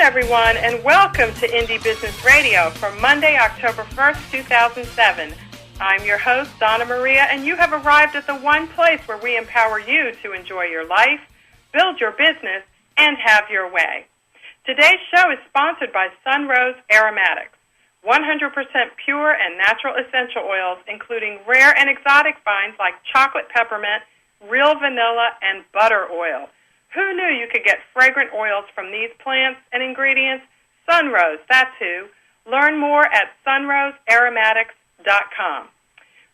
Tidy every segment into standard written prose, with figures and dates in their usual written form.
everyone, and welcome to Indie Business Radio for Monday, October 1st, 2007. I'm your host, Donna Maria, and you have arrived at the one place where we empower you to enjoy your life, build your business, and have your way. Today's show is sponsored by Sunrose Aromatics, 100% pure and natural essential oils, including rare and exotic finds like chocolate peppermint, real vanilla, and butter oil. Who knew you could get fragrant oils from these plants and ingredients? Sunrose, that's who. Learn more at sunrosearomatics.com.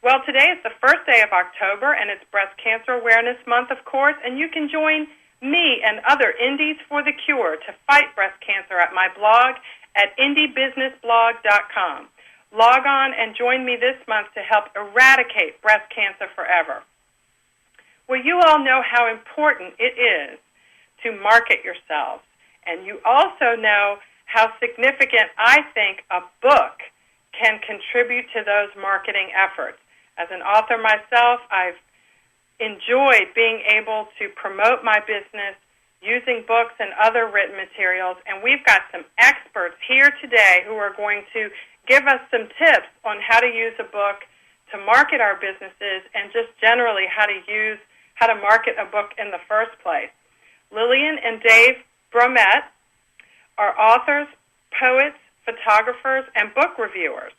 Well, today is the first day of October, and it's Breast Cancer Awareness Month, of course, and you can join me and other Indies for the Cure to fight breast cancer at my blog at indiebusinessblog.com. Log on and join me this month to help eradicate breast cancer forever. Well, you all know how important it is to market yourselves, and you also know how significant I think a book can contribute to those marketing efforts. As an author myself, I've enjoyed being able to promote my business using books and other written materials, and we've got some experts here today who are going to give us some tips on how to use a book to market our businesses and just generally how to market a book in the first place. Lillian and Dave Brummet are authors, poets, photographers, and book reviewers.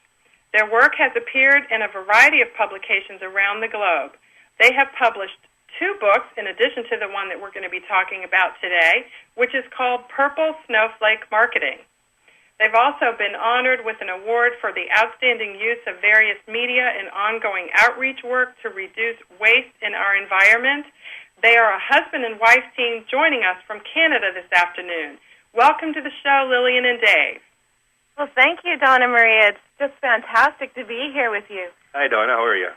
Their work has appeared in a variety of publications around the globe. They have published 2 books in addition to the one that we're going to be talking about today, which is called Purple Snowflake Marketing. They've also been honored with an award for the outstanding use of various media in ongoing outreach work to reduce waste in our environment. They are a husband and wife team joining us from Canada this afternoon. Welcome to the show, Lillian and Dave. Well, thank you, Donna Maria. It's just fantastic to be here with you. Hi, Donna. How are you?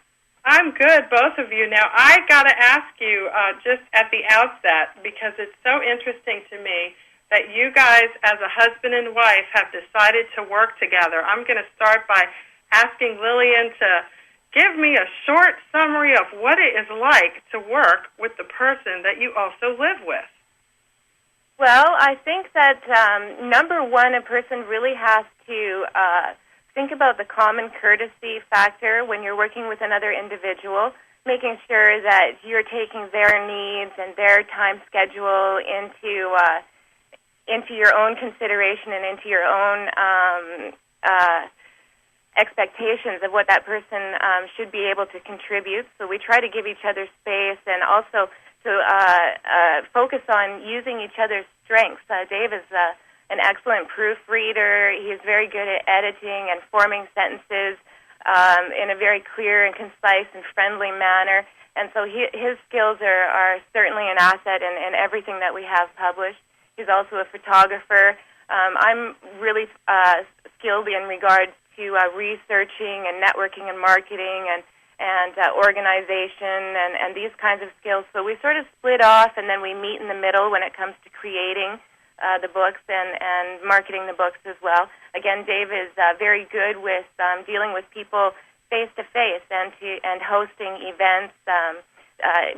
I'm good, both of you. Now, I got to ask you just at the outset, because it's so interesting to me that you guys, as a husband and wife, have decided to work together. I'm going to start by asking Lillian to give me a short summary of what it is like to work with the person that you also live with. Well, I think that, number one, a person really has to think about the common courtesy factor when you're working with another individual, making sure that you're taking their needs and their time schedule into your own consideration and into your own expectations of what that person should be able to contribute. So we try to give each other space and also to focus on using each other's strengths. Dave is an excellent proofreader. He's very good at editing and forming sentences in a very clear and concise and friendly manner. And so his skills are certainly an asset in everything that we have published. He's also a photographer. I'm really skilled in regards to researching and networking and marketing and organization and these kinds of skills. So we sort of split off, and then we meet in the middle when it comes to creating the books and marketing the books as well. Again, Dave is very good with dealing with people face-to-face and hosting events.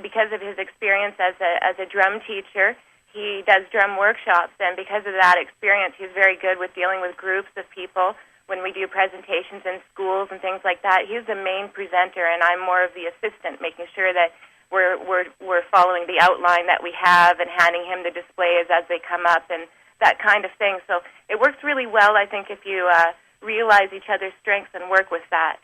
Because of his experience as a drum teacher, he does drum workshops, and because of that experience, he's very good with dealing with groups of people when we do presentations in schools and things like that. He's the main presenter, and I'm more of the assistant, making sure that we're following the outline that we have and handing him the displays as they come up and that kind of thing. So it works really well, I think, if you realize each other's strengths and work with that.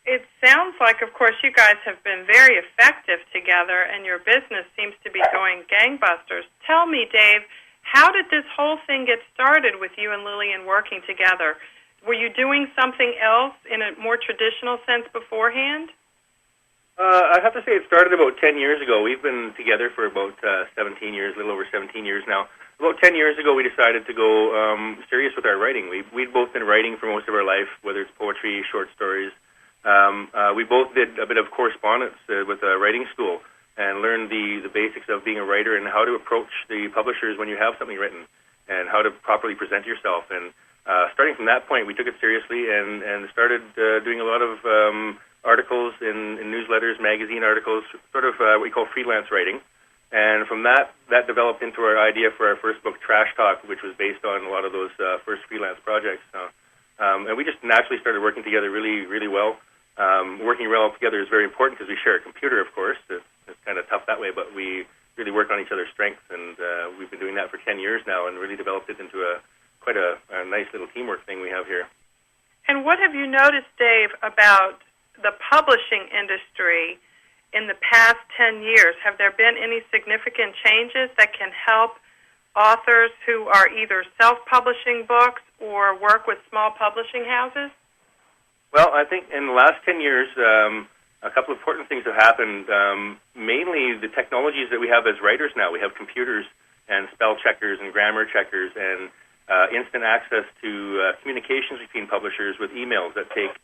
It sounds like, of course, you guys have been very effective together, and your business seems to be going gangbusters. Tell me, Dave, how did this whole thing get started with you and Lillian working together? Were you doing something else in a more traditional sense beforehand? I have to say it started about 10 years ago. We've been together for about 17 years, a little over 17 years now. About 10 years ago, we decided to go serious with our writing. We'd both been writing for most of our life, whether it's poetry, short stories. We both did a bit of correspondence with a writing school and learned the basics of being a writer and how to approach the publishers when you have something written and how to properly present yourself. And starting from that point, we took it seriously and started doing a lot of articles in newsletters, magazine articles, sort of what we call freelance writing. And from that developed into our idea for our first book, Trash Talk, which was based on a lot of those first freelance projects. And we just naturally started working together really, really well. Working well together is very important because we share a computer, of course. It's kind of tough that way, but we really work on each other's strengths, and we've been doing that for 10 years now and really developed it into quite a nice little teamwork thing we have here. And what have you noticed, Dave, about the publishing industry in the past 10 years? Have there been any significant changes that can help authors who are either self-publishing books or work with small publishing houses? Well, I think in the last 10 years, a couple of important things have happened. Mainly the technologies that we have as writers now. We have computers and spell checkers and grammar checkers and instant access to communications between publishers with emails that take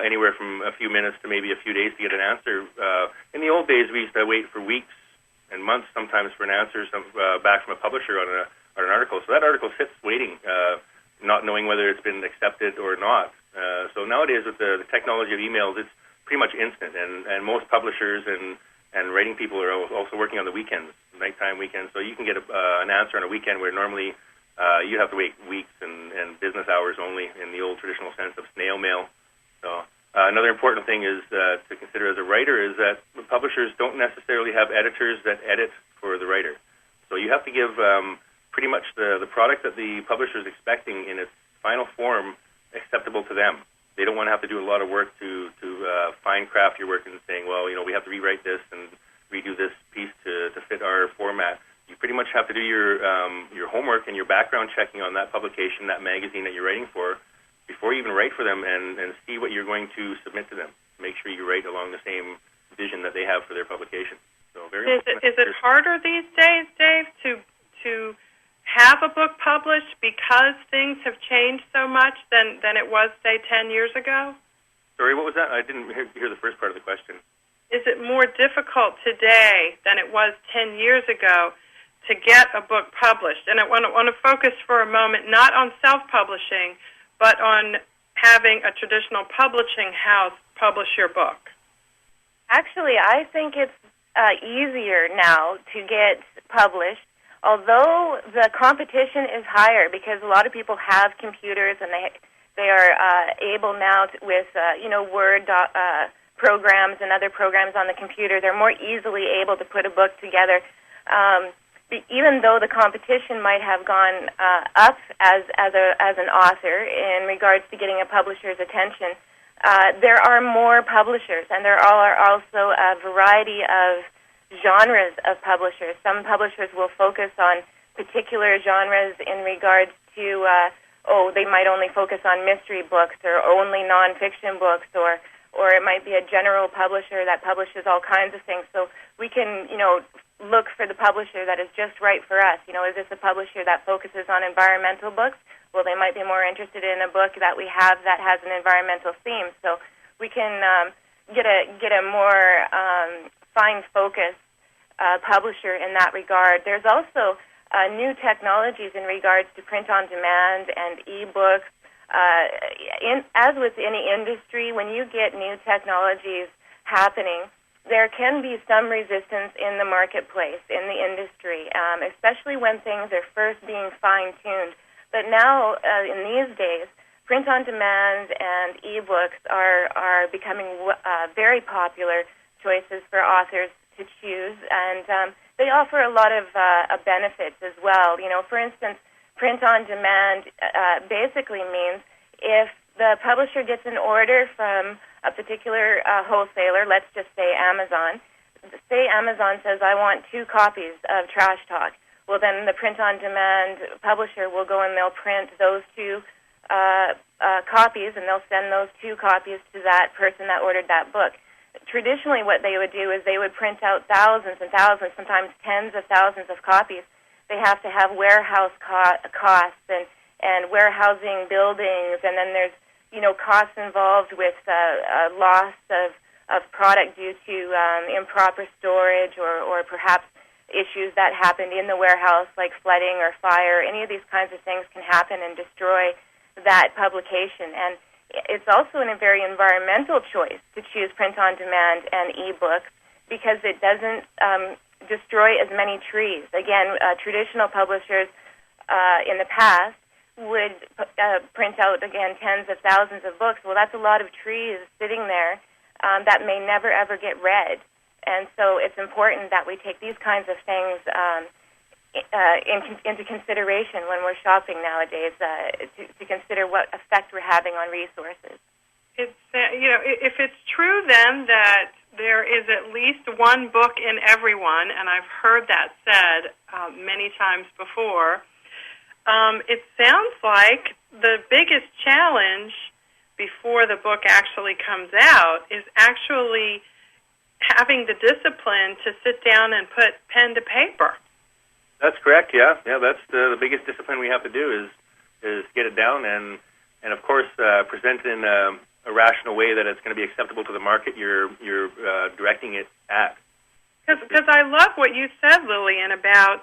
anywhere from a few minutes to maybe a few days to get an answer. In the old days, we used to wait for weeks and months sometimes for an answer back from a publisher on an article. So that article sits waiting, not knowing whether it's been accepted or not. So nowadays, with the technology of emails, it's pretty much instant, and most publishers and writing people are also working on the weekends, nighttime weekends. So you can get an answer on a weekend where normally you have to wait weeks and business hours only in the old traditional sense of snail mail. So another important thing is to consider as a writer is that publishers don't necessarily have editors that edit for the writer. So you have to give pretty much the product that the publisher is expecting in its final form acceptable to them. They don't want to have to do a lot of work to fine craft your work and saying, well, we have to rewrite this and redo this piece to fit our format. You pretty much have to do your homework and your background checking on that publication, that magazine that you're writing for, before you even write for them and see what you're going to submit to them. Make sure you write along the same vision that they have for their publication. So very important. Is it harder these days, Dave, to have a book published because things have changed so much than it was, say, 10 years ago? Sorry, what was that? I didn't hear the first part of the question. Is it more difficult today than it was 10 years ago to get a book published? And I want to focus for a moment not on self-publishing, but on having a traditional publishing house publish your book. Actually, I think it's easier now to get published, although the competition is higher because a lot of people have computers and they are able now with Word programs and other programs on the computer. They're more easily able to put a book together. Even though the competition might have gone up as an author in regards to getting a publisher's attention, there are more publishers, and there are also a variety of genres of publishers. Some publishers will focus on particular genres in regards to, they might only focus on mystery books or only nonfiction books, or it might be a general publisher that publishes all kinds of things. So we can, look for the publisher that is just right for us. Is this a publisher that focuses on environmental books? Well, they might be more interested in a book that we have that has an environmental theme. So we can get a more fine focus publisher in that regard. There's also new technologies in regards to print on demand and e-books. As with any industry, when you get new technologies happening, there can be some resistance in the marketplace, in the industry, especially when things are first being fine-tuned. But now, in these days, print-on-demand and e-books are becoming very popular choices for authors to choose, and they offer a lot of benefits as well. For instance, print-on-demand basically means if the publisher gets an order from a particular wholesaler, let's just say Amazon. Say Amazon says, I want 2 copies of Trash Talk. Well, then the print-on-demand publisher will go and they'll print those 2 copies, and they'll send those 2 copies to that person that ordered that book. Traditionally, what they would do is they would print out thousands and thousands, sometimes tens of thousands of copies. They have to have warehouse costs and warehousing buildings, and then there's costs involved with loss of product due to improper storage or perhaps issues that happened in the warehouse like flooding or fire. Any of these kinds of things can happen and destroy that publication. And it's also a very environmental choice to choose print-on-demand and e-books because it doesn't destroy as many trees. Again, traditional publishers in the past would print out, again, tens of thousands of books. Well, that's a lot of trees sitting there that may never, ever get read. And so it's important that we take these kinds of things into consideration when we're shopping nowadays, to consider what effect we're having on resources. It's if it's true then that there is at least one book in everyone, and I've heard that said many times before, it sounds like the biggest challenge before the book actually comes out is actually having the discipline to sit down and put pen to paper. That's correct. Yeah. That's the biggest discipline we have to do is get it down and of course present it in a rational way that it's going to be acceptable to the market you're directing it at. Because I love what you said, Lillian, about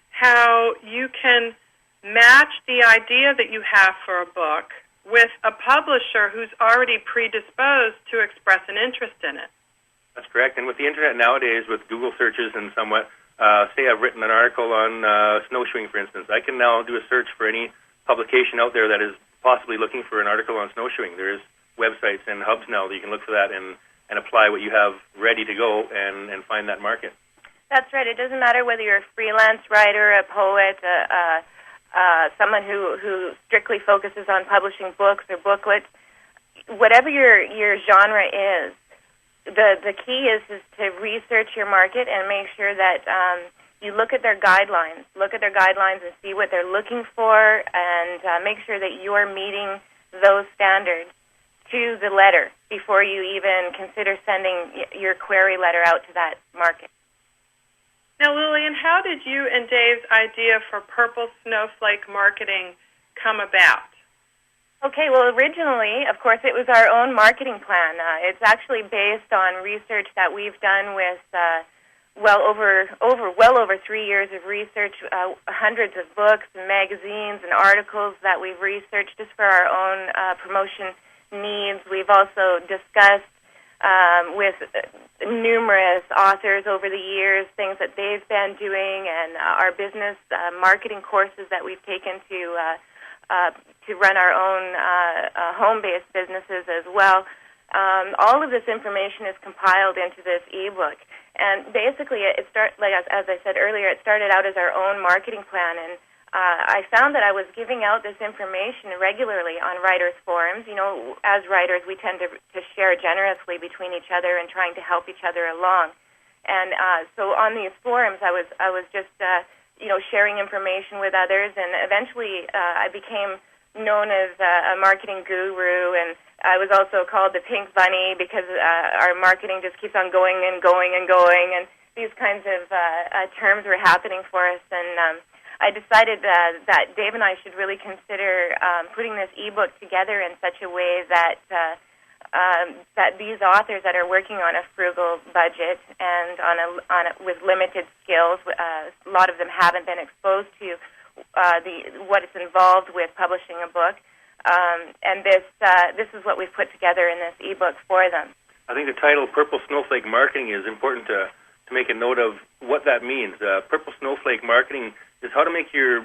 how you can match the idea that you have for a book with a publisher who's already predisposed to express an interest in it. That's correct. And with the Internet nowadays, with Google searches and somewhat, say I've written an article on snowshoeing, for instance, I can now do a search for any publication out there that is possibly looking for an article on snowshoeing. There's websites and hubs now that you can look for that and apply what you have ready to go and find that market. That's right. It doesn't matter whether you're a freelance writer, a poet, someone who strictly focuses on publishing books or booklets. Whatever your genre is, the key is to research your market and make sure that you look at their guidelines. Look at their guidelines and see what they're looking for, and make sure that you're meeting those standards to the letter before you even consider sending your query letter out to that market. Now, Lillian, how did you and Dave's idea for Purple Snowflake Marketing come about? Okay, well, originally, of course, it was our own marketing plan. It's actually based on research that we've done with well over 3 years of research, hundreds of books and magazines and articles that we've researched just for our own promotion needs. We've also discussed with numerous authors over the years things that they've been doing, and our business marketing courses that we've taken to run our own home-based businesses as well. All of this information is compiled into this ebook, and basically, as I said earlier, it started out as our own marketing plan, and I found that I was giving out this information regularly on writers' forums. You know, as writers, we tend to share generously between each other and trying to help each other along. And so on these forums, I was just sharing information with others, and eventually I became known as a marketing guru, and I was also called the Pink Bunny because our marketing just keeps on going and going and going, and these kinds of terms were happening for us. And I decided that Dave and I should really consider putting this ebook together in such a way that that these authors that are working on a frugal budget and with limited skills, a lot of them haven't been exposed to what is involved with publishing a book, and this is what we've put together in this ebook for them. I think the title "Purple Snowflake Marketing" is important to make a note of what that means. Purple Snowflake Marketing is how to make your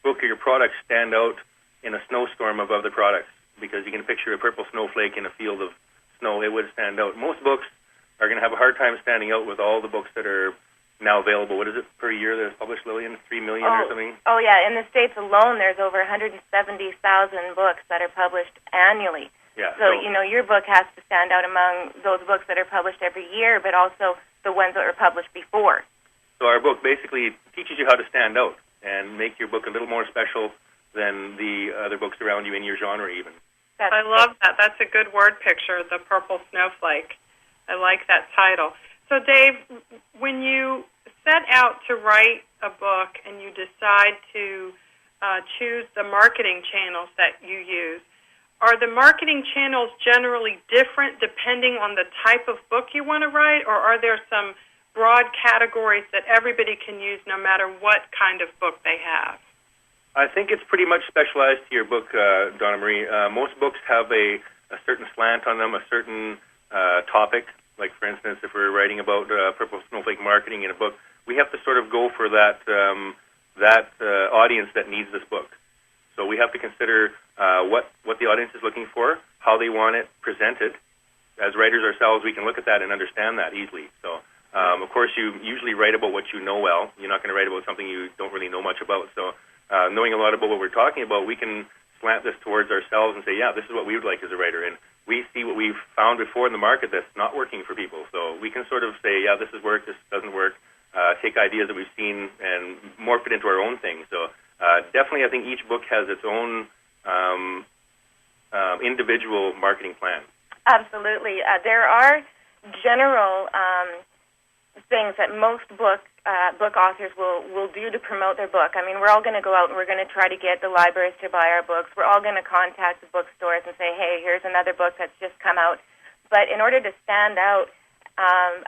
book or your product stand out in a snowstorm of other products, because you can picture a purple snowflake in a field of snow. It would stand out. Most books are going to have a hard time standing out with all the books that are now available. What is it per year that is published, Lillian? 3 million or something? Oh, yeah. In the States alone, there's over 170,000 books that are published annually. Yeah, so, your book has to stand out among those books that are published every year, but also the ones that were published before. So our book basically teaches you how to stand out and make your book a little more special than the other books around you in your genre even. I love that. That's a good word picture, the Purple Snowflake. I like that title. So, Dave, when you set out to write a book and you decide to choose the marketing channels that you use, are the marketing channels generally different depending on the type of book you want to write, or are there some broad categories that everybody can use no matter what kind of book they have? I think it's pretty much specialized to your book, Donna Maria. Most books have a certain slant on them, a certain topic, Like, for instance, if we're writing about Purple Snowflake Marketing in a book, we have to sort of go for that audience that needs this book. So we have to consider what the audience is looking for, how they want it presented. As writers ourselves, we can look at that and understand that easily. So, of course, you usually write about what you know well. You're not going to write about something you don't really know much about. So knowing a lot about what we're talking about, we can slant this towards ourselves and say, yeah, this is what we would like as a writer. And we see what we've found before in the market that's not working for people. So we can sort of say, yeah, this has worked, this doesn't work, take ideas that we've seen and morph it into our own thing. So definitely I think each book has its own individual marketing plan. Absolutely. There are general things that most book authors will do to promote their book. I mean, we're all going to go out and we're going to try to get the libraries to buy our books. We're all going to contact the bookstores and say, hey, here's another book that's just come out. But in order to stand out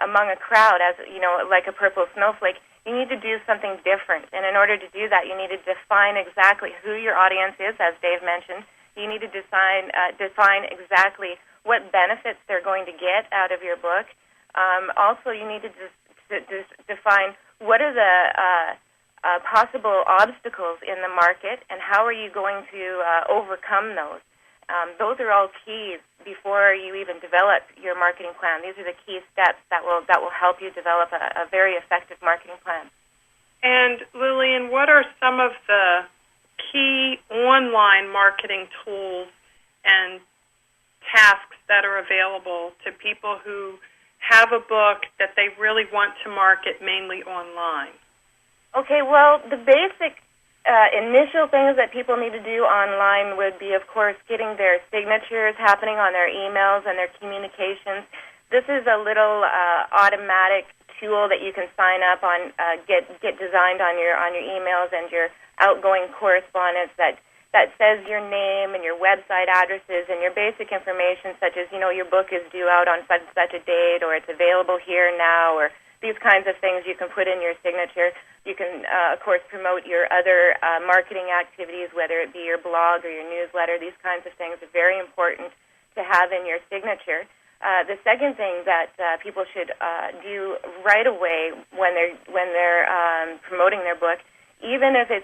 among a crowd, as you know, like a Purple Snowflake, you need to do something different. And in order to do that, you need to define exactly who your audience is, as Dave mentioned. You need to define exactly what benefits they're going to get out of your book. Also, you need to define what are the possible obstacles in the market and how are you going to overcome those. Those are all keys before you even develop your marketing plan. These are the key steps that will help you develop a very effective marketing plan. And Lillian, what are some of the key online marketing tools and tasks that are available to people who have a book that they really want to market mainly online? Okay, well, the basic initial things that people need to do online would be, of course, getting their signatures happening on their emails and their communications. This is a little automatic tool that you can sign up on, get designed on your emails and your outgoing correspondence that says your name and your website addresses and your basic information, such as, you know, your book is due out on such and such a date, or it's available here now, or these kinds of things you can put in your signature. You can, of course, promote your other marketing activities, whether it be your blog or your newsletter. These kinds of things are very important to have in your signature. The second thing that people should do right away when they're promoting their book, even if you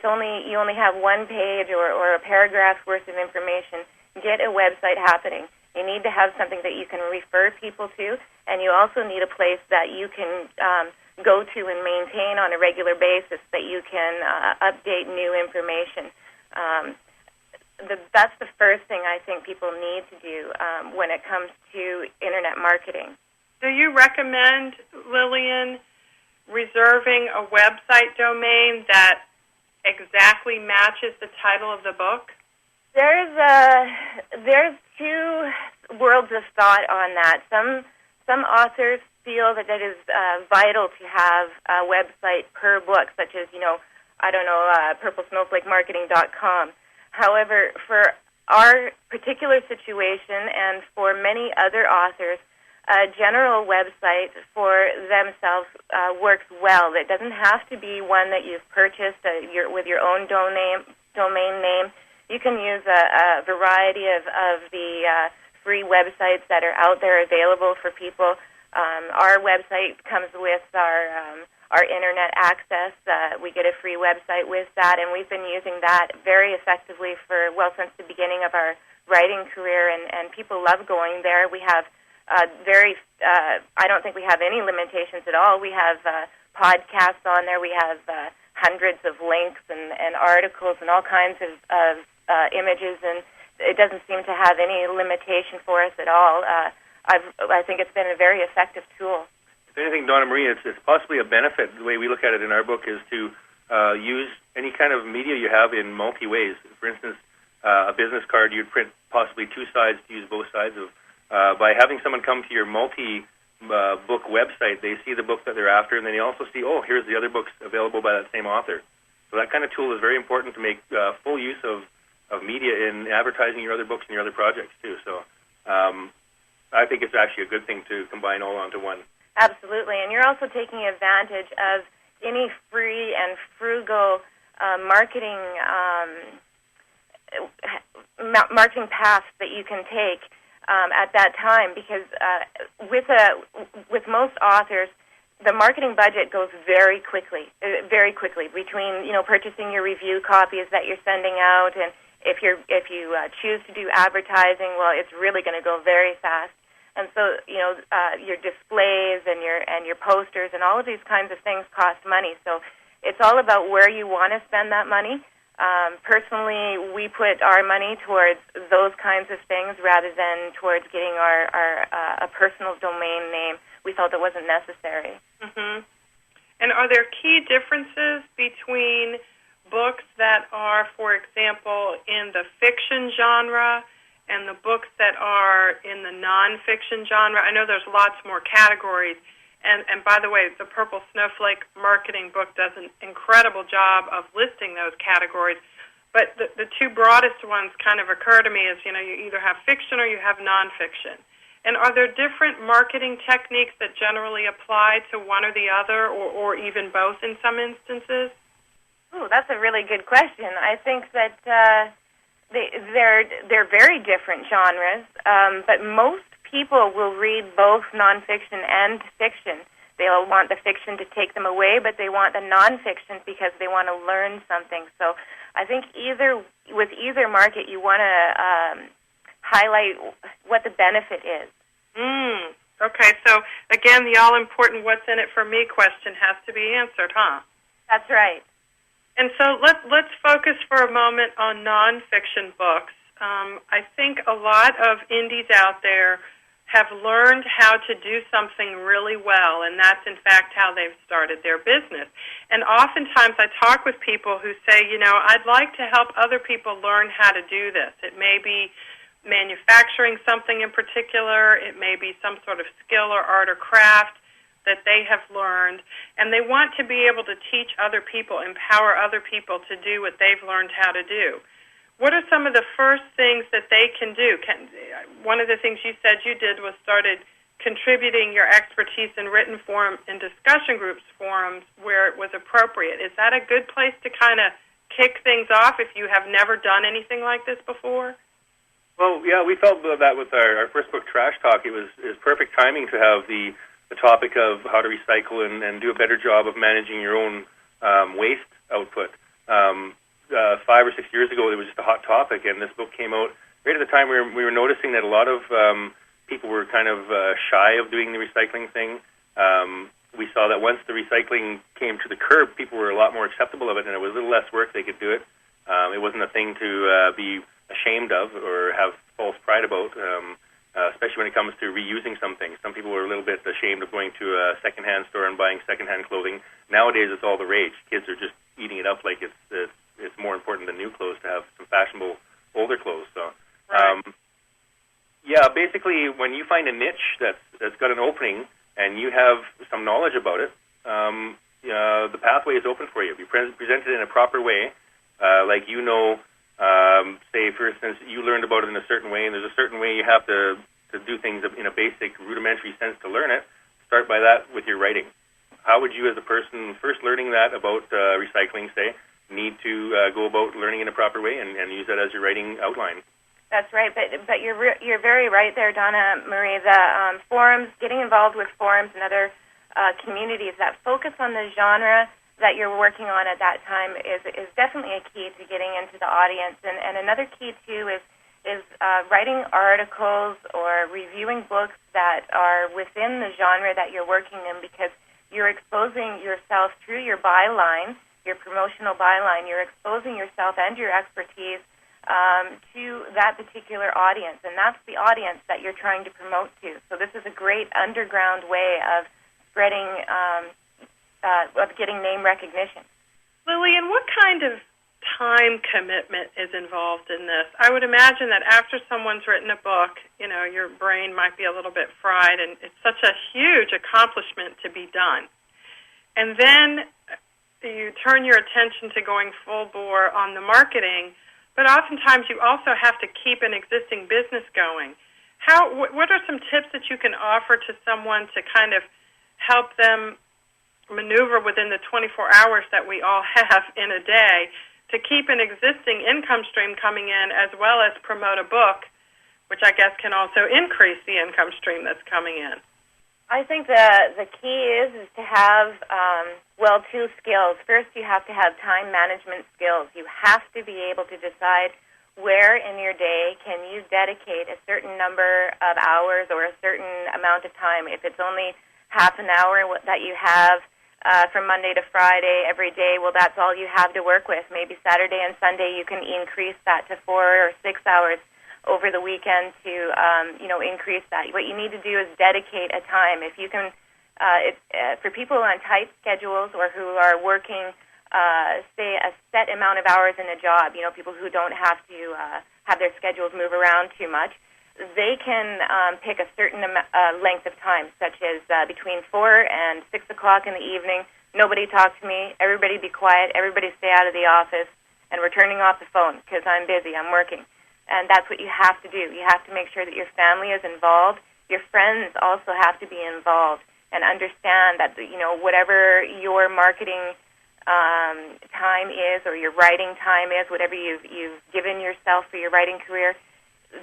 only have one page or a paragraph's worth of information, get a website happening. You need to have something that you can refer people to, and you also need a place that you can go to and maintain on a regular basis, that you can update new information. That's the first thing I think people need to do when it comes to Internet marketing. Do you recommend, Lillian, reserving a website domain that exactly matches the title of the book? There's two worlds of thought on that. Some authors feel that it is vital to have a website per book, such as, purplesnowflakemarketing.com. However, for our particular situation and for many other authors, a general website for themselves works well. It doesn't have to be one that you've purchased with your own domain name. You can use a variety of the free websites that are out there available for people. Our website comes with our internet access. We get a free website with that, and we've been using that very effectively since the beginning of our writing career, and people love going there. We have I don't think we have any limitations at all. We have podcasts on there. We have hundreds of links and articles and all kinds of images, and it doesn't seem to have any limitation for us at all. I think it's been a very effective tool. If anything, Donna Maria, it's possibly a benefit. The way we look at it in our book is to use any kind of media you have in multi-ways. For instance, a business card, you'd print possibly two sides to use both sides of. By having someone come to your multi-book website, they see the book that they're after, and then they also see, here's the other books available by that same author. So that kind of tool is very important to make full use of media in advertising your other books and your other projects, too. So I think it's actually a good thing to combine all onto one. Absolutely, and you're also taking advantage of any free and frugal marketing paths that you can take. at that time, because with most authors, the marketing budget goes very quickly between purchasing your review copies that you're sending out, and if you choose to do advertising, well, it's really going to go very fast. And so your displays and your posters and all of these kinds of things cost money. So it's all about where you want to spend that money. Personally, we put our money towards those kinds of things rather than towards getting a personal domain name. We felt it wasn't necessary. Mm-hmm. And are there key differences between books that are, for example, in the fiction genre and the books that are in the nonfiction genre? I know there's lots more categories. And by the way, the Purple Snowflake Marketing book does an incredible job of listing those categories. But the two broadest ones kind of occur to me as, you either have fiction or you have nonfiction. And are there different marketing techniques that generally apply to one or the other, or even both in some instances? Ooh, that's a really good question. I think that they're very different genres, but most people will read both nonfiction and fiction. They'll want the fiction to take them away, but they want the nonfiction because they want to learn something. So I think with either market, you want to highlight what the benefit is. Okay, so again, the all-important what's in it for me question has to be answered, huh? That's right. And so let's focus for a moment on nonfiction books. I think a lot of indies out there have learned how to do something really well, and that's, in fact, how they've started their business. And oftentimes I talk with people who say, I'd like to help other people learn how to do this. It may be manufacturing something in particular. It may be some sort of skill or art or craft that they have learned, and they want to be able to teach other people, empower other people to do what they've learned how to do. What are some of the first things that they can do? One of the things you said you did was started contributing your expertise in written form in discussion groups forums where it was appropriate. Is that a good place to kind of kick things off if you have never done anything like this before? Well, yeah, we felt that with our first book, Trash Talk, it was perfect timing to have the topic of how to recycle and do a better job of managing your own waste output. 5 or 6 years ago, it was just a hot topic, and this book came out right at the time we were noticing that a lot of people were kind of shy of doing the recycling thing. We saw that once the recycling came to the curb, people were a lot more acceptable of it, and it was a little less work. They could do it. It wasn't a thing to be ashamed of or have false pride about, especially when it comes to reusing something. Some people were a little bit ashamed of going to a secondhand store and buying secondhand clothing. Nowadays, it's all the rage. Kids are just eating it up like it's more important than new clothes to have some fashionable older clothes. So, yeah, basically, when you find a niche that's got an opening and you have some knowledge about it, the pathway is open for you. If you present it in a proper way, say, for instance, you learned about it in a certain way, and there's a certain way you have to do things in a basic, rudimentary sense to learn it. Start by that with your writing. How would you, as a person first learning that about recycling, say, need to go about learning in a proper way and use that as your writing outline? That's right, but you're very right there, Donna Maria. The forums, getting involved with forums and other communities that focus on the genre that you're working on at that time is definitely a key to getting into the audience. And another key, too, is writing articles or reviewing books that are within the genre that you're working in, because you're exposing yourself through your byline, your promotional byline. You're exposing yourself and your expertise to that particular audience, and that's the audience that you're trying to promote to. So this is a great underground way of spreading of getting name recognition. Lillian, what kind of time commitment is involved in this? I would imagine that after someone's written a book, your brain might be a little bit fried, and it's such a huge accomplishment to be done. And then you turn your attention to going full bore on the marketing, but oftentimes you also have to keep an existing business going. What are some tips that you can offer to someone to kind of help them maneuver within the 24 hours that we all have in a day to keep an existing income stream coming in as well as promote a book which I guess can also increase the income stream that's coming in. I think the key is to have, two skills. First, you have to have time management skills. You have to be able to decide where in your day can you dedicate a certain number of hours or a certain amount of time. If it's only half an hour that you have from Monday to Friday every day, well, that's all you have to work with. Maybe Saturday and Sunday you can increase that to 4 or 6 hours over the weekend to, increase that. What you need to do is dedicate a time. If you can, for people on tight schedules or who are working, say, a set amount of hours in a job, people who don't have to have their schedules move around too much, they can pick a certain length of time, such as between 4 and 6 o'clock in the evening. Nobody talk to me. Everybody be quiet. Everybody stay out of the office. And we're turning off the phone because I'm busy. I'm working. And that's what you have to do. You have to make sure that your family is involved. Your friends also have to be involved and understand that, whatever your marketing time is or your writing time is, whatever you've given yourself for your writing career,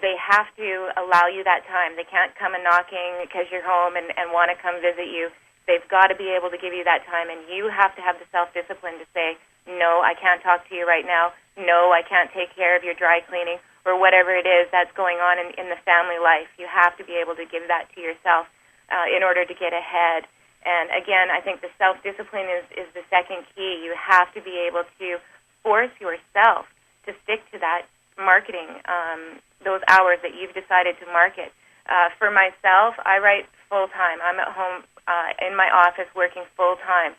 they have to allow you that time. They can't come and knocking because you're home and want to come visit you. They've got to be able to give you that time, and you have to have the self-discipline to say, no, I can't talk to you right now. No, I can't take care of your dry cleaning, or whatever it is that's going on in the family life. You have to be able to give that to yourself in order to get ahead. And again, I think the self-discipline is the second key. You have to be able to force yourself to stick to that marketing, those hours that you've decided to market. For myself, I write full-time. I'm at home in my office working full-time.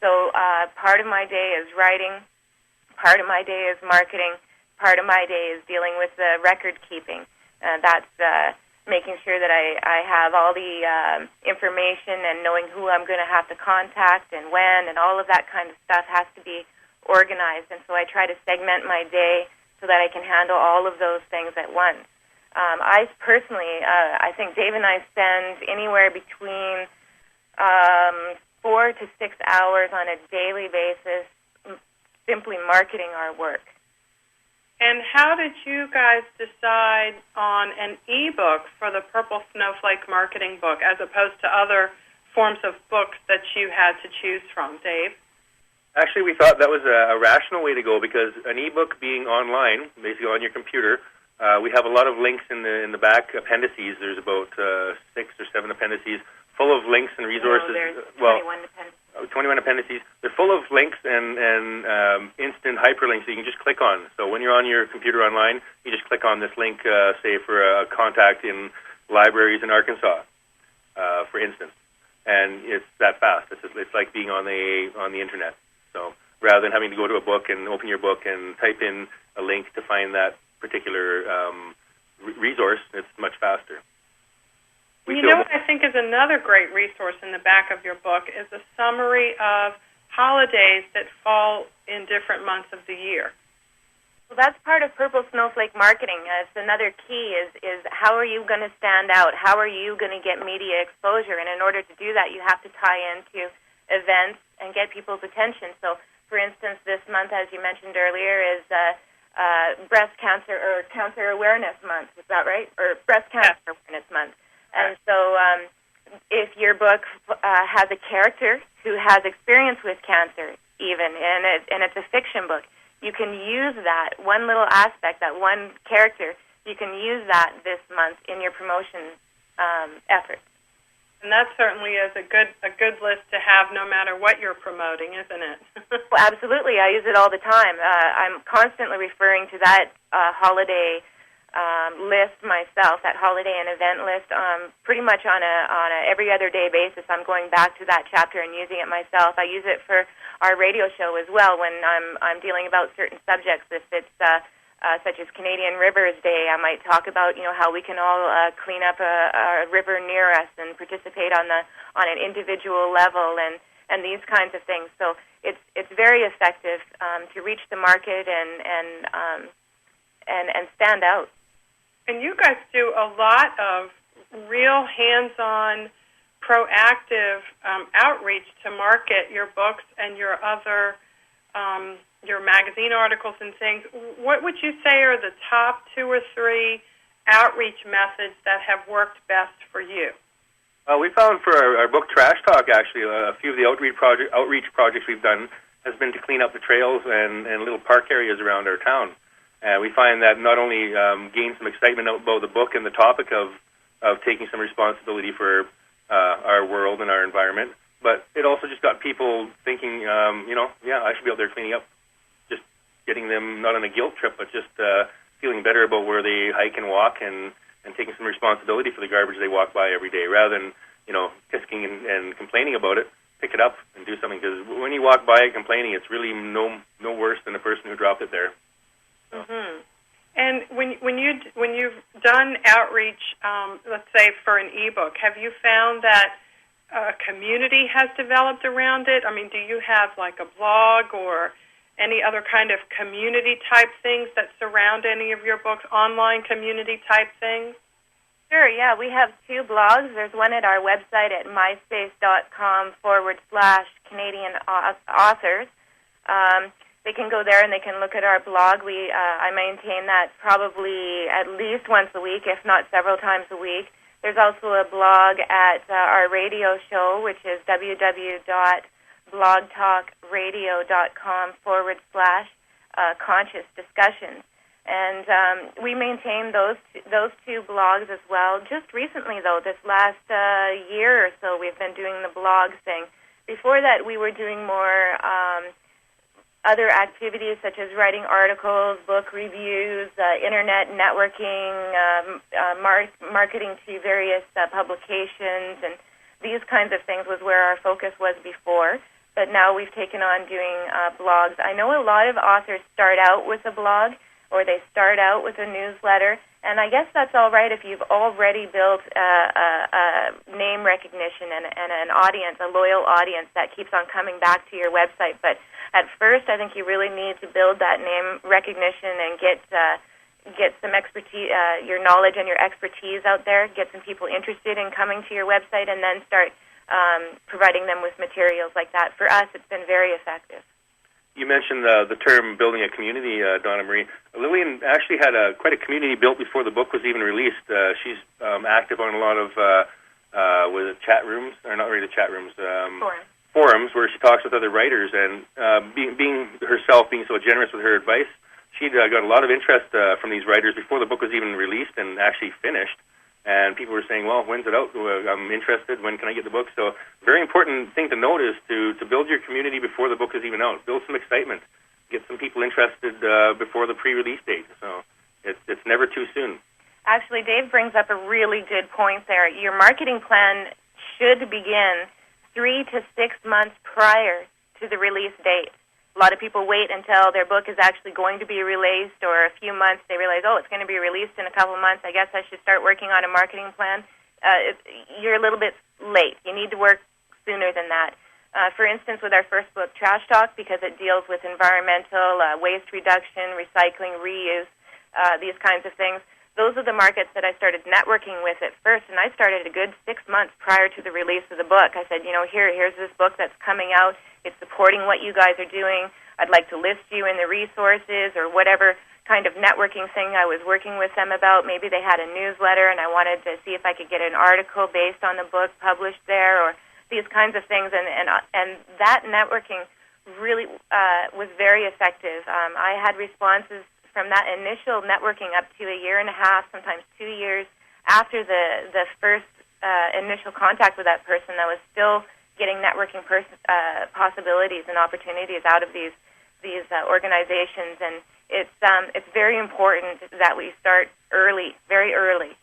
So part of my day is writing, part of my day is marketing, part of my day is dealing with the record keeping. That's making sure that I have all the information and knowing who I'm going to have to contact and when, and all of that kind of stuff has to be organized. And so I try to segment my day so that I can handle all of those things at once. I personally, I think Dave and I spend anywhere between 4 to 6 hours on a daily basis simply marketing our work. And how did you guys decide on an e-book for the Purple Snowflake Marketing book as opposed to other forms of books that you had to choose from, Dave? Actually, we thought that was a rational way to go because an e-book being online, basically on your computer, we have a lot of links in the back appendices. There's about 6 or 7 appendices full of links and resources. No, there's 21 appendices. 21 appendices. They're full of links and instant hyperlinks that you can just click on. So when you're on your computer online, you just click on this link, say for a contact in libraries in Arkansas, for instance, and it's that fast. It's like being on the internet. So rather than having to go to a book and open your book and type in a link to find that particular resource, it's much faster. You know what I think is another great resource in the back of your book is a summary of holidays that fall in different months of the year. Well, that's part of Purple Snowflake Marketing. It's another key is how are you going to stand out? How are you going to get media exposure? And in order to do that, you have to tie into events and get people's attention. So, for instance, this month, as you mentioned earlier, is Breast Cancer or Cancer Awareness Month. Is that right? Or Breast Cancer Awareness Month. And so if your book has a character who has experience with cancer even, and it's a fiction book, you can use that one little aspect, that one character, you can use that this month in your promotion efforts. And that certainly is a good list to have no matter what you're promoting, isn't it? Well, absolutely. I use it all the time. I'm constantly referring to that holiday list myself, that holiday and event list, pretty much on a every other day basis. I'm going back to that chapter and using it myself. I use it for our radio show as well when I'm dealing about certain subjects. If it's such as Canadian Rivers Day, I might talk about how we can all clean up a river near us and participate on an individual level and these kinds of things. So it's very effective to reach the market and stand out. And you guys do a lot of real hands-on, proactive outreach to market your books and your other, your magazine articles and things. What would you say are the top 2 or 3 outreach methods that have worked best for you? We found for our book Trash Talk, actually, a few of the outreach projects we've done has been to clean up the trails and little park areas around our town. We find that not only gains some excitement about the book and the topic of taking some responsibility for our world and our environment, but it also just got people thinking, I should be out there cleaning up, just getting them not on a guilt trip, but just feeling better about where they hike and walk and taking some responsibility for the garbage they walk by every day, rather than, tisking and complaining about it. Pick it up and do something, because when you walk by it complaining, it's really no worse than the person who dropped it there. So. Mm-hmm. And when you've done outreach, let's say for an ebook, have you found that a community has developed around it? I mean, do you have like a blog or any other kind of community-type things that surround any of your books, online community-type things? Sure, yeah. We have 2 blogs. There's one at our website at myspace.com/Canadian authors. They can go there and they can look at our blog. I maintain that probably at least once a week, if not several times a week. There's also a blog at our radio show, which is www.blogtalkradio.com/conscious discussions. And we maintain those 2 blogs as well. Just recently, though, this last year or so, we've been doing the blog thing. Before that, we were doing more other activities such as writing articles, book reviews, internet networking, marketing to various publications, and these kinds of things was where our focus was before. But now we've taken on doing blogs. I know a lot of authors start out with a blog, or they start out with a newsletter, and I guess that's all right if you've already built a name recognition and an audience, a loyal audience that keeps on coming back to your website. But at first, I think you really need to build that name recognition and get some expertise, your knowledge and your expertise out there, get some people interested in coming to your website, and then start providing them with materials like that. For us, it's been very effective. You mentioned the term building a community, Donna Maria. Lillian actually had quite a community built before the book was even released. She's active on a lot of chat rooms, or not really chat rooms, forums where she talks with other writers. And being so generous with her advice, she got a lot of interest from these writers before the book was even released and actually finished. And people were saying, well, when's it out? I'm interested. When can I get the book? So very important thing to note is to build your community before the book is even out. Build some excitement. Get some people interested before the pre-release date. So it's never too soon. Actually, Dave brings up a really good point there. Your marketing plan should begin 3 to 6 months prior to the release date. A lot of people wait until their book is actually going to be released, or a few months they realize, it's going to be released in a couple of months. I guess I should start working on a marketing plan. You're a little bit late. You need to work sooner than that. For instance, with our first book, Trash Talk, because it deals with environmental, waste reduction, recycling, reuse, these kinds of things, those are the markets that I started networking with at first, and I started a good 6 months prior to the release of the book. I said, here's this book that's coming out. It's supporting what you guys are doing. I'd like to list you in the resources or whatever kind of networking thing I was working with them about. Maybe they had a newsletter, and I wanted to see if I could get an article based on the book published there, or these kinds of things. And that networking really was very effective. I had responses from that initial networking up to a year and a half, sometimes 2 years after the first initial contact with that person. I was still getting networking possibilities and opportunities out of these organizations, and it's very important that we start early, very early.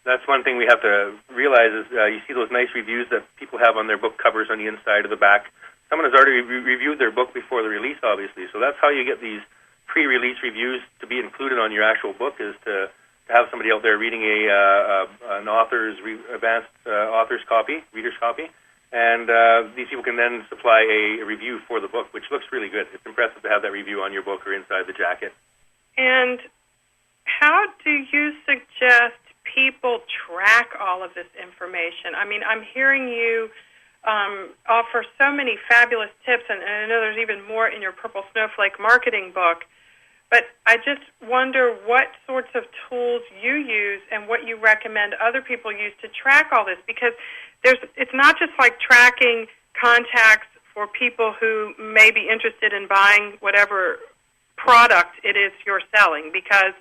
That's one thing we have to realize is you see those nice reviews that people have on their book covers on the inside or the back. Someone has already reviewed their book before the release, obviously, so that's how you get these pre-release reviews to be included on your actual book, is to have somebody out there reading an author's advanced author's copy, reader's copy, and these people can then supply a review for the book, which looks really good. It's impressive to have that review on your book or inside the jacket. And how do you suggest people track all of this information? I mean, I'm hearing you offer so many fabulous tips, and I know there's even more in your Purple Snowflake Marketing book. But I just wonder what sorts of tools you use and what you recommend other people use to track all this, because it's not just like tracking contacts for people who may be interested in buying whatever product it is you're selling, because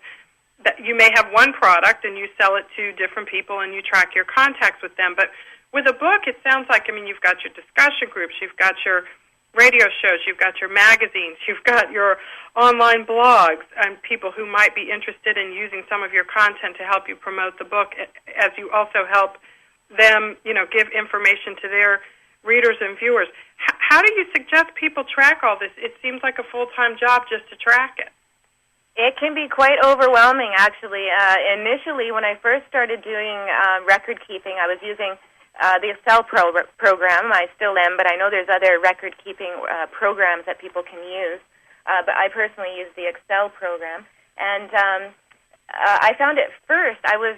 you may have one product and you sell it to different people and you track your contacts with them. But with a book, it sounds like, you've got your discussion groups, you've got your radio shows, you've got your magazines, you've got your online blogs, and people who might be interested in using some of your content to help you promote the book, as you also help them, give information to their readers and viewers. How do you suggest people track all this? It seems like a full-time job just to track it. It can be quite overwhelming, actually. Initially, when I first started doing record keeping, I was using the Excel program. I still am, but I know there's other record-keeping programs that people can use. But I personally use the Excel program, and I found at first I was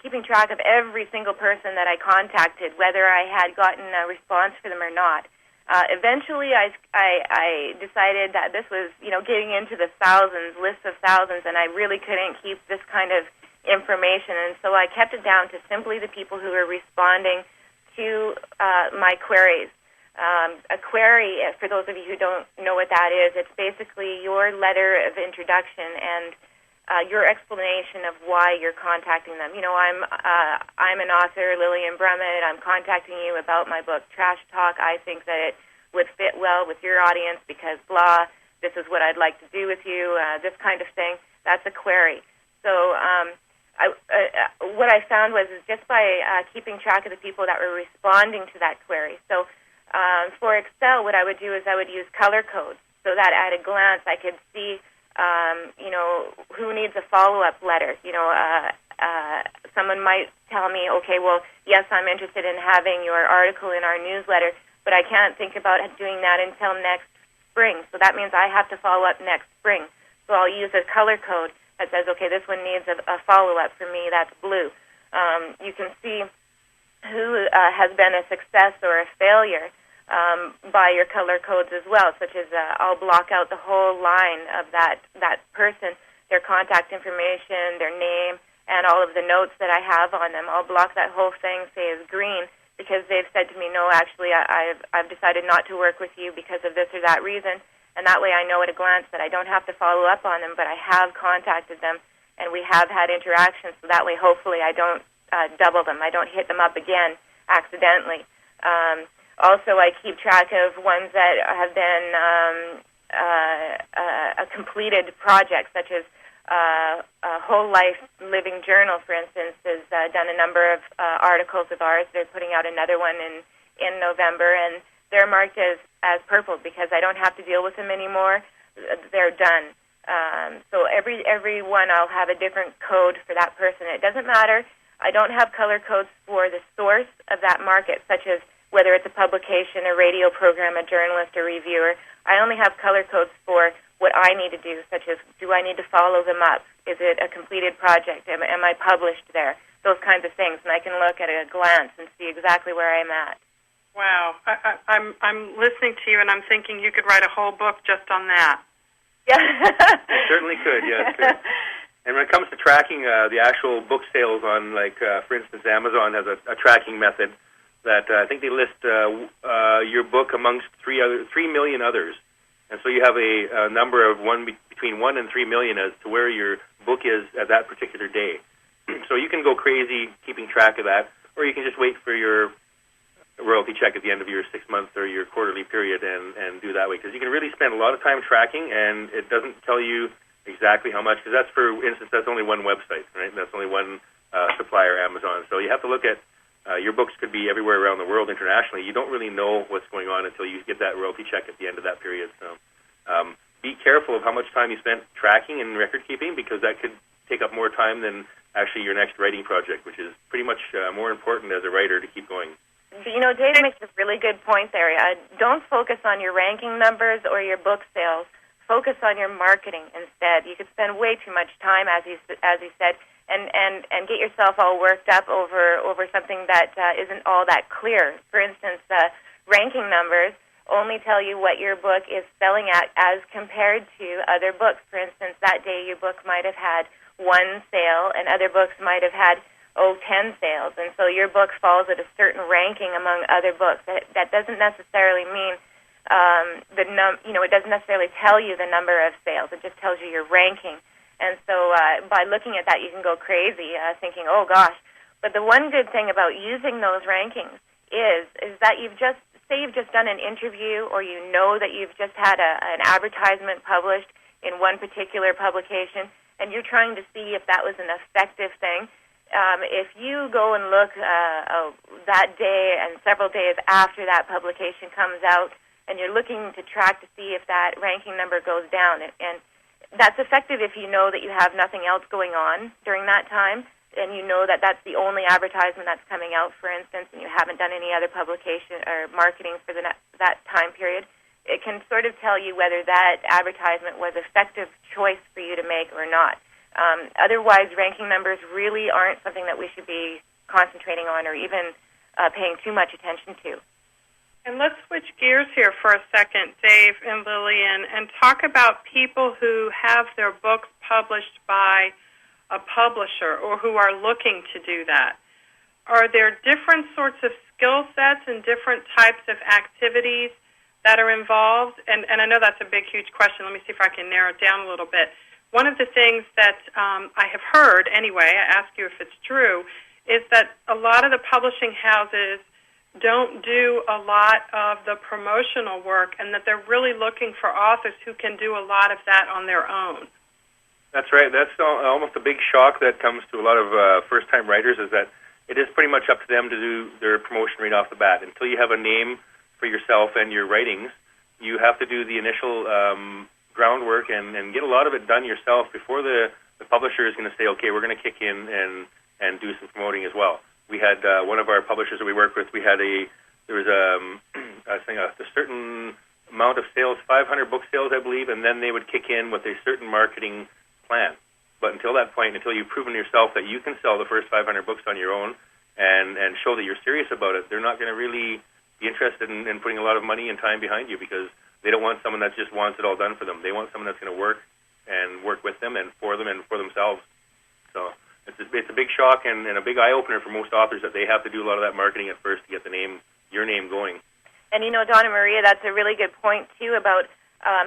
keeping track of every single person that I contacted, whether I had gotten a response for them or not. Eventually, I decided that this was, getting into the lists of thousands, and I really couldn't keep this kind of information, and so I kept it down to simply the people who were responding to my queries. A query, for those of you who don't know what that is, it's basically your letter of introduction and your explanation of why you're contacting them. I'm an author, Lillian Brummet. I'm contacting you about my book, Trash Talk. I think that it would fit well with your audience because blah, this is what I'd like to do with you, this kind of thing. That's a query. So what I found was just by keeping track of the people that were responding to that query. So for Excel, what I would do is I would use color codes so that at a glance I could see who needs a follow-up letter. Someone might tell me, okay, well, yes, I'm interested in having your article in our newsletter, but I can't think about doing that until next spring. So that means I have to follow up next spring. So I'll use a color code that says, okay, this one needs a follow-up. For me, that's blue. You can see who has been a success or a failure by your color codes as well, such as I'll block out the whole line of that person, their contact information, their name, and all of the notes that I have on them. I'll block that whole thing, say, as green, because they've said to me, no, actually, I've decided not to work with you because of this or that reason, and that way I know at a glance that I don't have to follow up on them, but I have contacted them, and we have had interactions, so that way hopefully I don't double them. I don't hit them up again accidentally. Also, I keep track of ones that have been a completed project, such as a Whole Life Living Journal, for instance, has done a number of articles of ours. They're putting out another one in November, and they're marked as purple because I don't have to deal with them anymore. They're done. So every one I'll have a different code for that person. It doesn't matter. I don't have color codes for the source of that market, such as whether it's a publication, a radio program, a journalist, a reviewer. I only have color codes for what I need to do, such as do I need to follow them up? Is it a completed project? Am I published there? Those kinds of things, and I can look at a glance and see exactly where I'm at. Wow. I'm listening to you, and I'm thinking you could write a whole book just on that. Yeah. You certainly could, yes. And when it comes to tracking the actual book sales on, like, for instance, Amazon has a tracking method that I think they list your book amongst 3 million others. And so you have a number of between 1 and 3 million as to where your book is at that particular day. So you can go crazy keeping track of that, or you can just wait for your royalty check at the end of your 6-month or your quarterly period and do that way. Because you can really spend a lot of time tracking, and it doesn't tell you exactly how much, because that's, for instance, that's only one website, right? That's only one supplier, Amazon. So you have to look at your books could be everywhere around the world internationally. You don't really know what's going on until you get that royalty check at the end of that period. So be careful of how much time you spent tracking and record keeping, because that could take up more time than actually your next writing project, which is pretty much more important as a writer to keep going. Dave makes a really good point there. Don't focus on your ranking numbers or your book sales. Focus on your marketing instead. You could spend way too much time, as he said, and get yourself all worked up over something that isn't all that clear. For instance, ranking numbers. only tell you what your book is selling at as compared to other books. For instance, that day your book might have had 1 sale, and other books might have had 10 sales, and so your book falls at a certain ranking among other books. That doesn't necessarily mean it doesn't necessarily tell you the number of sales. It just tells you your ranking. And so by looking at that, you can go crazy thinking, oh gosh. But the one good thing about using those rankings is that you've just done an interview, or you know that you've just had an advertisement published in one particular publication, and you're trying to see if that was an effective thing. If you go and look that day and several days after that publication comes out, and you're looking to track to see if that ranking number goes down, and that's effective if you know that you have nothing else going on during that time, and you know that that's the only advertisement that's coming out, for instance, and you haven't done any other publication or marketing for that time period. It can sort of tell you whether that advertisement was an effective choice for you to make or not. Otherwise, ranking numbers really aren't something that we should be concentrating on or even paying too much attention to. And let's switch gears here for a second, Dave and Lillian, and talk about people who have their books published by a publisher or who are looking to do that. Are there different sorts of skill sets and different types of activities that are involved? And I know that's a big, huge question. Let me see if I can narrow it down a little bit. One of the things that I have heard, anyway, I ask you if it's true, is that a lot of the publishing houses don't do a lot of the promotional work, and that they're really looking for authors who can do a lot of that on their own. That's right. That's almost a big shock that comes to a lot of first-time writers, is that it is pretty much up to them to do their promotion right off the bat. Until you have a name for yourself and your writings, you have to do the initial groundwork and get a lot of it done yourself before the publisher is going to say, okay, we're going to kick in and do some promoting as well. We had one of our publishers that we work with, there was a certain amount of sales, 500 book sales, I believe, and then they would kick in with a certain marketing plan. But until that point, until you've proven yourself that you can sell the first 500 books on your own and show that you're serious about it, they're not going to really be interested in putting a lot of money and time behind you, because they don't want someone that just wants it all done for them. They want someone that's going to work with them and for themselves. So it's a big shock and a big eye-opener for most authors that they have to do a lot of that marketing at first to get your name going. And Donna Maria, that's a really good point, too, about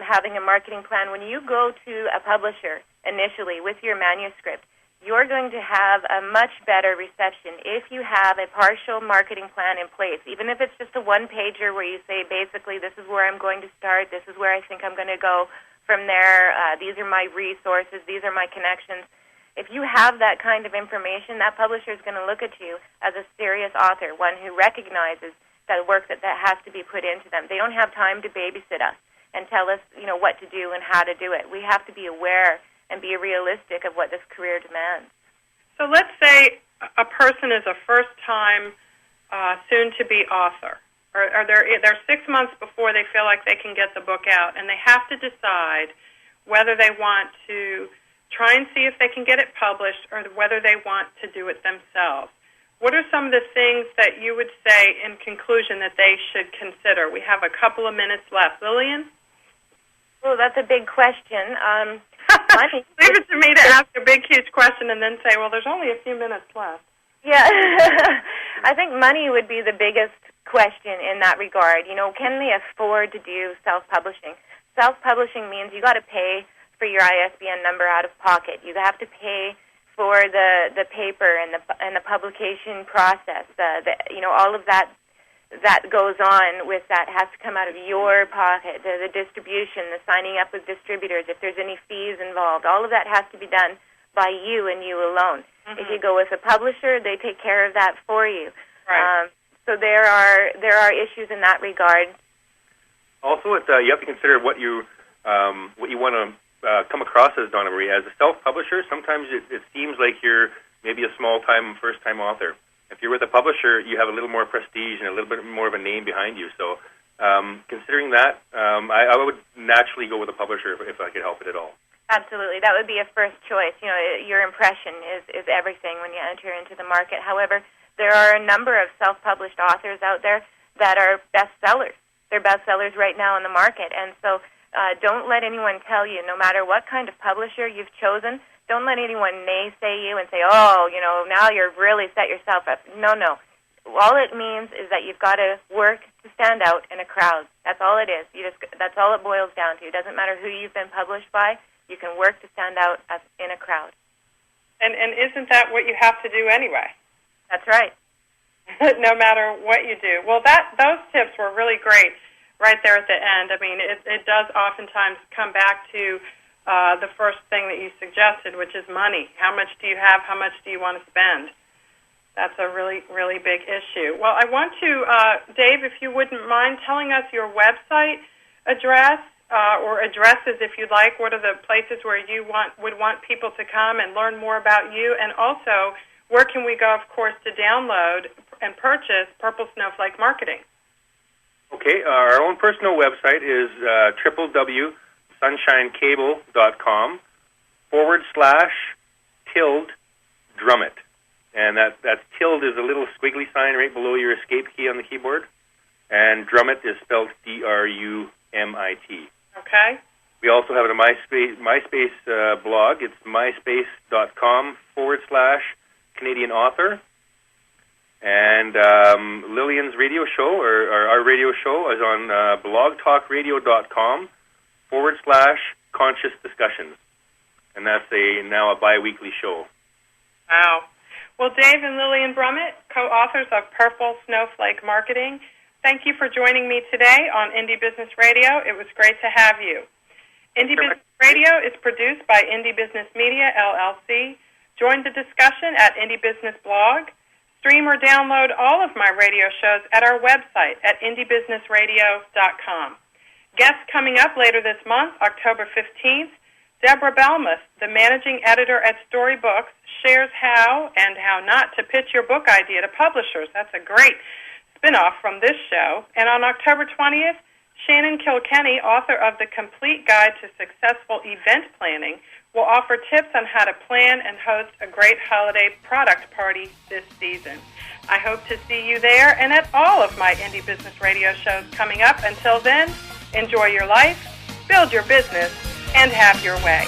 having a marketing plan. When you go to a publisher initially with your manuscript, you're going to have a much better reception if you have a partial marketing plan in place, even if it's just a one-pager where you say, basically, this is where I'm going to start, this is where I think I'm going to go from there, these are my resources, these are my connections. If you have that kind of information, that publisher is going to look at you as a serious author, one who recognizes the work that has to be put into them. They don't have time to babysit us and tell us, what to do and how to do it. We have to be aware and be realistic of what this career demands. So let's say a person is a first-time, soon-to-be author, or they're 6 months before they feel like they can get the book out, and they have to decide whether they want to try and see if they can get it published or whether they want to do it themselves. What are some of the things that you would say in conclusion that they should consider? We have a couple of minutes left. Lillian? Oh, that's a big question. Leave it to me to ask a big, huge question and then say, well, there's only a few minutes left. Yeah. I think money would be the biggest question in that regard. Can they afford to do self-publishing? Self-publishing means you got to pay for your ISBN number out of pocket. You have to pay for the paper and the publication process. All of that goes on with that has to come out of your pocket. The distribution, the signing up with distributors, if there's any fees involved, all of that has to be done by you and you alone. Mm-hmm. If you go with a publisher, they take care of that for you. Right. So there are issues in that regard. Also, you have to consider what you want to come across as, Donna Maria. As a self-publisher, sometimes it seems like you're maybe a small-time, first-time author. If you're with a publisher, you have a little more prestige and a little bit more of a name behind you. So considering that, I would naturally go with a publisher if I could help it at all. Absolutely. That would be a first choice. Your impression is everything when you enter into the market. However, there are a number of self-published authors out there that are bestsellers. they're bestsellers right now in the market. And so don't let anyone tell you, no matter what kind of publisher you've chosen, don't let anyone naysay you and say, oh, now you're really set yourself up. No. All it means is that you've got to work to stand out in a crowd. That's all it is. That's all it boils down to. It doesn't matter who you've been published by. You can work to stand out in a crowd. And isn't that what you have to do anyway? That's right. No matter what you do. Well, those tips were really great right there at the end. I mean, it does oftentimes come back to the first thing that you suggested, which is money. How much do you have? How much do you want to spend? That's a really, really big issue. Well, I want to, Dave, if you wouldn't mind telling us your website address or addresses, if you'd like. What are the places where you would want people to come and learn more about you? And also, where can we go, of course, to download and purchase Purple Snowflake Marketing? Okay, our own personal website is www.sunshinecable.com/tilde-Drummet. And that tilde is a little squiggly sign right below your escape key on the keyboard. And Drummet is spelled D-R-U-M-I-T. Okay. We also have a MySpace blog. It's myspace.com/Canadian author. And Lillian's radio show, or our radio show, is on blogtalkradio.com/conscious discussions. And that's now a bi-weekly show. Wow. Well, Dave and Lillian Brummet, co-authors of Purple Snowflake Marketing, thank you for joining me today on Indie Business Radio. It was great to have you. Indie Business Radio is produced by Indie Business Media, LLC. Join the discussion at Indie Business Blog. Stream or download all of my radio shows at our website at indiebusinessradio.com. Guests coming up later this month, October 15th, Deborah Belmuth, the managing editor at Storybooks, shares how and how not to pitch your book idea to publishers. That's a great spin-off from this show. And on October 20th, Shannon Kilkenny, author of The Complete Guide to Successful Event Planning, will offer tips on how to plan and host a great holiday product party this season. I hope to see you there and at all of my Indie Business Radio shows coming up. Until then, enjoy your life, build your business, and have your way.